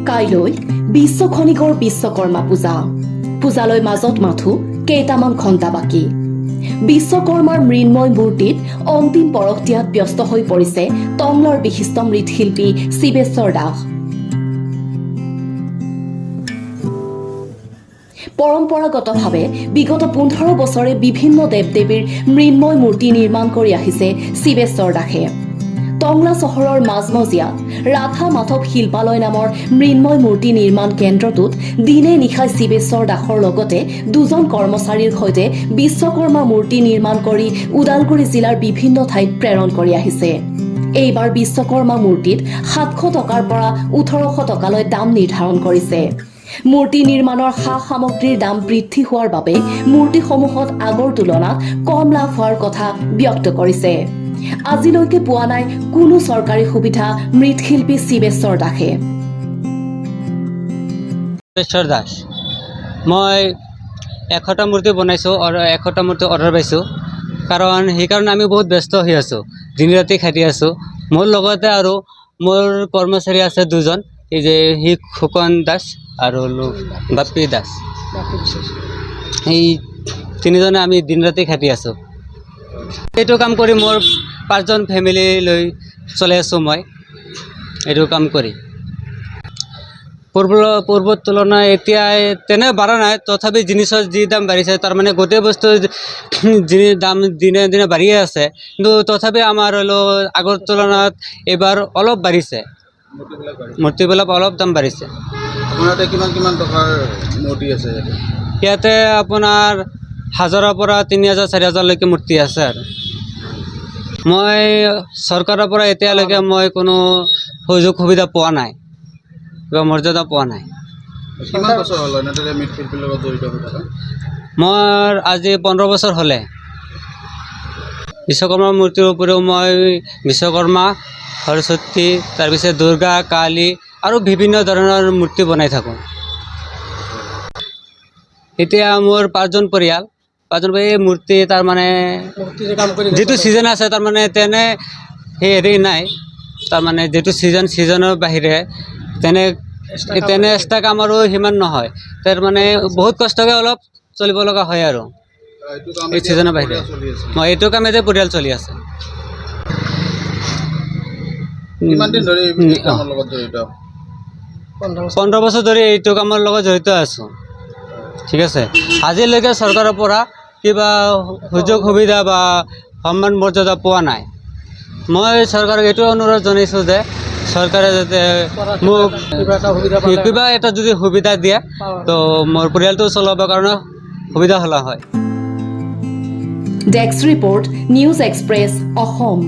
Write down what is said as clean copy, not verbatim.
কাইলৈ বিশ্ব খনিকৰ বিশ্বকৰ্মা পূজা। পূজালৈ মাজত মাথো কেইটামান ঘণ্টা বাকী। বিশ্বকৰ্মাৰ মৃন্ময় মূৰ্তিত অন্তিম পৰশ দিয়াত ব্যস্ত হৈ পৰিছে টংলাৰ বিশিষ্ট মৃৎশিল্পী শিৱেশ্বৰ দাস। পৰম্পৰাগতভাৱে বিগত 15 বছৰে বিভিন্ন দেৱ দেৱীৰ মৃন্ময় মূৰ্তি নিৰ্মাণ কৰি আহিছে শিৱেশ্বৰ দাসে। টংলা চহৰৰ মাজমজিয়াত ৰাধা মাধৱ শিল্পালয় নামৰ মৃন্ময় মূৰ্তি নিৰ্মাণ কেন্দ্ৰটোত দিনে নিশাই শিৱেশ্বৰ দাসৰ লগতে দুজন কৰ্মচাৰীৰ সৈতে বিশ্বকৰ্মা মূৰ্তি নিৰ্মাণ কৰি ওদালগুৰি জিলাৰ বিভিন্ন ঠাইত প্ৰেৰণ কৰি আহিছে। এইবাৰ বিশ্বকৰ্মা মূৰ্তিত 700 টকাৰ পৰা 1800 টকালৈ দাম নিৰ্ধাৰণ কৰিছে। মূৰ্তি নিৰ্মাণৰ সা-সামগ্ৰীৰ দাম বৃদ্ধি হোৱাৰ বাবে মূৰ্তিসমূহত আগৰ তুলনাত কম লাভ হোৱাৰ কথা ব্যক্ত কৰিছে। আজিলৈকে পোৱা নাই কোনো চৰকাৰী সুবিধা মৃৎশিল্পী শিৱেশ্বৰ দাসে। শিৱেশ্বৰ দাস, মই 100টা মূৰ্তি বনাইছোঁ আৰু 100টা মূৰ্তি অৰ্ডাৰ পাইছোঁ। কাৰণ সেইকাৰণে আমি বহুত ব্যস্ত হৈ আছোঁ, দিন ৰাতি খাটি আছোঁ। মোৰ লগতে আৰু মোৰ কৰ্মচাৰী আছে দুজন, এই যে ফুকন দাস আৰু বাপি দাস, এই তিনিজনে আমি দিন ৰাতি খাটি আছোঁ। এইটো কাম কৰি মোৰ 5জন ফেমিলি লৈ চলাই আছোঁ মই এইটো কাম কৰি। পূৰ্বৰ তুলনাত এতিয়া তেনে বাঢ়া নাই, তথাপি জিনিসৰ যি দাম বাঢ়িছে, তাৰমানে গোটেই বস্তু যি দাম দিনে দিনে বাঢ়িয়ে আছে, কিন্তু তথাপি আমাৰ আগৰ তুলনাত এইবাৰ অলপ বাঢ়িছে, মূৰ্তিবিলাক অলপ দাম বাঢ়িছে। আপোনাৰ কিমান টকাৰ মূৰ্তি আছে ইয়াতে? আপোনাৰ 1000ৰ পৰা 3000 4000লৈকে মূৰ্তি আছে। আৰু মই চৰকাৰৰ পৰা এতিয়ালৈকে মই কোনো সুযোগ সুবিধা পোৱা নাই, কিবা মৰ্যাদা পোৱা নাই। কিমান বছৰ হ'ল এনেদৰে মৃৎশিল্পীৰ লগত জড়িত হৈ থকা? মোৰ আজি 15 বছৰ হ'লে। বিশ্বকৰ্মা মূৰ্তিৰ উপৰিও মই বিশ্বকৰ্মা, সৰস্বতী, তাৰপিছত দুৰ্গা, কালী আৰু বিভিন্ন ধৰণৰ মূৰ্তি বনাই থাকোঁ। এতিয়া মোৰ 5জন পৰিয়াল, এই মূৰ্তি তাৰমানে যিটো ছিজন আছে, তাৰমানে তেনে সেই হেৰি নাই, তাৰমানে যিটো ছিজনৰ বাহিৰে তেনে এক্সট্ৰা কাম আৰু সিমান নহয়, তাৰমানে বহুত কষ্টকৈ অলপ চলিব লগা হয়। আৰু এই ছিজনৰ বাহিৰে মই এইটো কামেতে পৰিয়াল চলি আছে। কিমান দিন ধৰি এই কামৰ লগত জড়িত? 15 বছৰ ধৰি এইটো কামৰ লগত জড়িত আছোঁ। ঠিক আছে, আজিলৈকে চৰকাৰৰ পৰা কিবা সুযোগ সুবিধা বা সন্মান মৰ্যাদা পোৱা নাই। মই চৰকাৰক এইটো অনুৰোধ জনাইছোঁ যে চৰকাৰে যাতে মোক কিবা এটা যদি সুবিধা দিয়ে, তো মোৰ পৰিয়ালটো চলাবৰ কাৰণে সুবিধা হ'লা হয়। Desk report, news express, Assam.